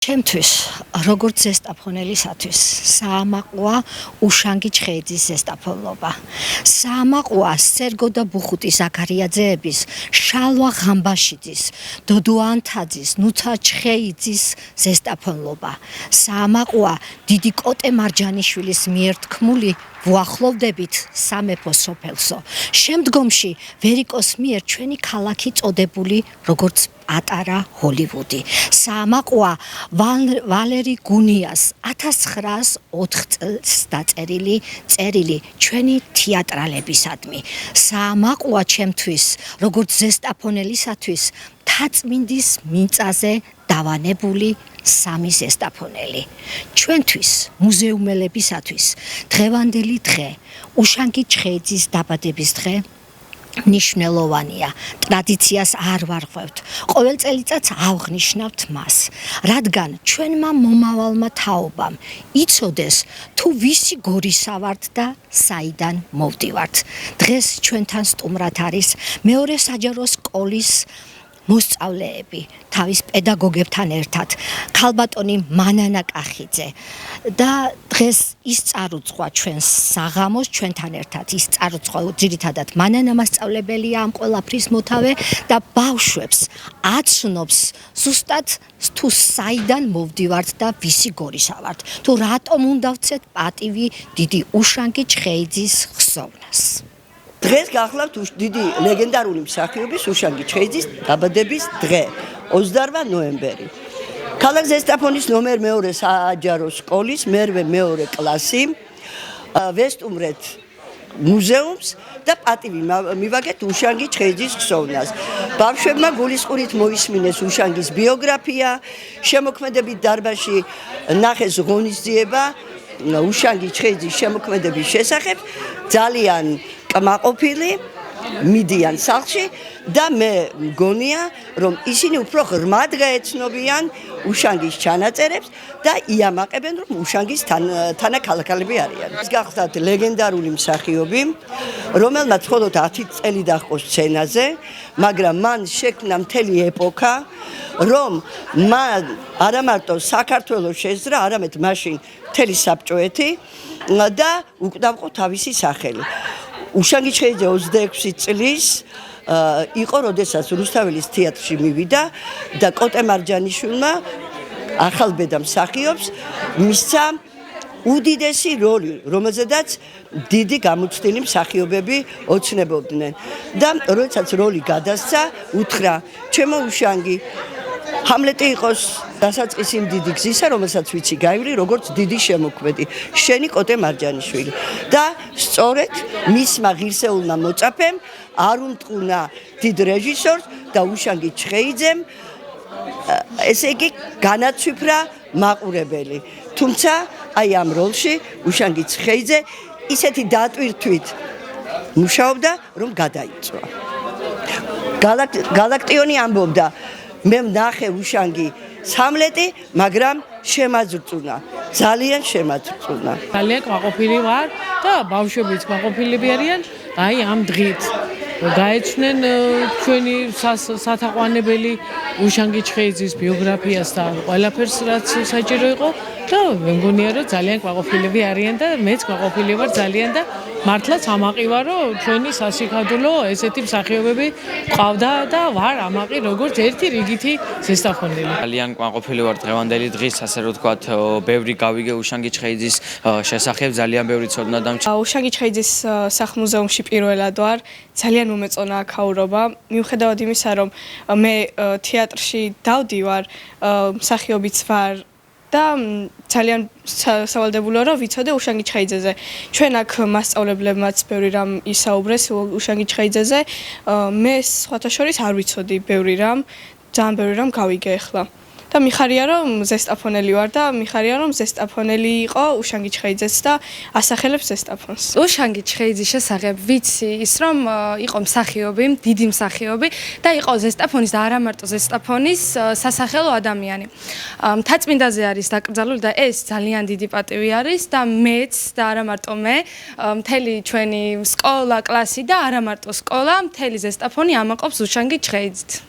ჩემთვის, როგორც ზესტაფონელისათვის, საამაყოა უშანგი ჩხეიძის ზესტაფონლობა. საამაყოა სერგო და ბუხუტი ზაქარიაძეების, შალვა ღამბაშიძის, დოდო ანთაძის, ნუცა ჩხეიძის ზესტაფონლობა. საამაყოა დიდი კოტე მარჯანიშვილის მიერ თქმული ვუახლოვდებით სამეფო სოფელსო. შემდგომში ვერიკოს მიერ ჩვენი ქალაქი წოდებული როგორც პატარა ჰოლივუდი. საამაყოა ვალერი გუნიას 1904 წელს დაწერილი წერილი ჩვენი თეატრალებისადმი. საამაყოა ჩემთვის, როგორც ზესტაფონელისათვის, თაწმინდის მიწაზე დავანებული სამი ზესტაფონელი. ჩვენთვის, მუზეუმელებისათვის, დღევანდელი დღე, უშანგი ჩხეიძის დაბადების დღე ნიშნულოვანია. ტრადიციას არ ვარღვევთ. ყოველ წელიწადს ავღნიშნავთ მას, რადგან ჩვენმა მომავალმა თაობამ იცოდეს თუ ვისი გორისა ვართ და საიდან მოვდივართ. დღეს ჩვენთან სტუმრად არის მეორე საჯარო სკოლის მოსწავლეები თავის პედაგოგებთან ერთად ქალბატონი მანანა კახიძე და დღეს ის წარუძღვა ჩვენს საღამოს ჩვენთან ერთად ის წარუძღვა ძირითადად მანანა მასწავლებელია ამ ყველაფრის მოთავე და ბავშვებს აცნობს ზუსტად თუ საიდან მოვდივართ და ვისი გორისა ვართ თუ რატომ უნდა ვცეთ პატივი დიდი უშანგი ჩხეიძის ხსოვნას. დღეს გახლავთ დიდი ლეგენდარული მსახიობის უშანგი ჩხეიძის დაბადების დღე 28 ნოემბერი. ქალაქ ზესტაფონის ნომერ მეორე საჯარო სკოლის მეორე კლასი ვესტუმრეთ მუზეუმს და პატივი მივაგეთ უშანგი ჩხეიძის ხსოვნას. ბავშვებმა გულისყურით მოისმინეს უშანგის ბიოგრაფია, შემოქმედებით დარბაზში ნახეს ღონისძიება უშანგი ჩხეიძის შემოქმედების შესახებ, ძალიან კმაყოფილი მიდიან სახლში და მე მგონია რომ ისინი უფრო ღრმად გაეცნობიან უშანგის ჩანაწერებს და იამაყებენ რომ უშანგის თანაქალაქალები არიან. ეს გახლავთ ლეგენდარული მსახიობი, რომელმაც მხოლოდ 10 წელი დაჰყო სცენაზე, მაგრამ მან შექმნა მთელი ეპოქა, რომ მან არა მარტო საქართველოს შეძრა, არამედ მაშინ მთელი საბჭოეთი და უკდავყო თავისი სახელი. უშანგი ჩხეიძე 26 წლის იყო, როდესაც რუსთაველის თეატრში მივიდა და კოტე მარჯანიშვილმა ახალბედა მსახიობს მისცა უდიდესი როლი, რომელზედაც დიდი გამოცდილი მსახიობები ოცნებობდნენ და როდესაც როლი გადასცა, უთხრა: ჩემო უშანგი, ჰამლეტი იყოს დასაწყისი იმ დიდი გზისა, რომელსაც ვიცი გაივლი, როგორც დიდი შემოქმედი, შენი კოტე მარჯანიშვილი. და სწორედ მისმა ღირსეულმა მოწაფემ არ უმტყუნა დიდ რეჟისორს და უშანგი ჩხეიძემ ესე იგი განაცვიფრა მაყურებელი. თუმცა აი ამ როლში უშანგი ჩხეიძე ისეთი დატვირთვით მუშაობდა, რომ გადაიწვა. გალაქტიონი ამბობდა: მე ვნახე უშანგი ჰამლეტი, მაგრამ შემაძრწუნა, ძალიან შემაძრწუნა. ძალიან კმაყოფილი ვარ და ბავშვებიც კმაყოფილები არიან აი ამ დღით. გაეცნენ ჩვენი სათაყვანებელი უშანგი ჩხეიძის ბიოგრაფიას და ყველაფერს რაც საჭირო იყო და მე მგონია რომ ძალიან კმაყოფილები არიან და მეც კმაყოფილი ვარ ძალიან და მართლაც ამაყი ვარ რომ ჩვენი სასიქადულო ესეთი მსახიობები ყავდა და ვარ ამაყი როგორც ერთი რიგითი ზესტაფონელი. ძალიან კმაყოფილი ვარ დღევანდელი დღის, ასე რომ ვთქვათ, ბევრი გავიგე უშანგი ჩხეიძის შესახებ, ძალიან ბევრი ცოდნა დამჭირდა. უშანგი ჩხეიძის სახლ-მუზეუმში პირველად ვარ, ძალიან მომეწონა აქაურობა, მიუხედავად იმისა, რომ მე თეატრში დავდივარ, მსახიობიც ვარ და ძალიან სავალდებულოა რომ ვიცოდე უშანგი ჩხეიძეზე. ჩვენ აქ მასწავლებლებმაც ბევრი რამ ისაუბრეს უშანგი ჩხეიძეზე, მე სხვათა შორის არ ვიცოდი ბევრი რამ, ძალიან ბევრი რამ გავიგე ახლა. და მიხარია რომ ზესტაფონელი ვარ და მიხარია რომ ზესტაფონელი იყო უშანგი ჩხეიძეც და ასახელებს ზესტაფონს. უშანგი ჩხეიძის შესახებ ვიცი ის რომ იყო მსახიობი, დიდი მსახიობი და იყო ზესტაფონის და არა მარტო ზესტაფონის სასახელო ადამიანი. მთაწმინდაზე არის დაკრძალული და ეს ძალიან დიდი პატივი არის და მეც და არა მარტო მე, მთელი ჩვენი სკოლა, კლასი და არა მარტო სკოლა, მთელი ზესტაფონი ამაყობს უშანგი ჩხეიძით.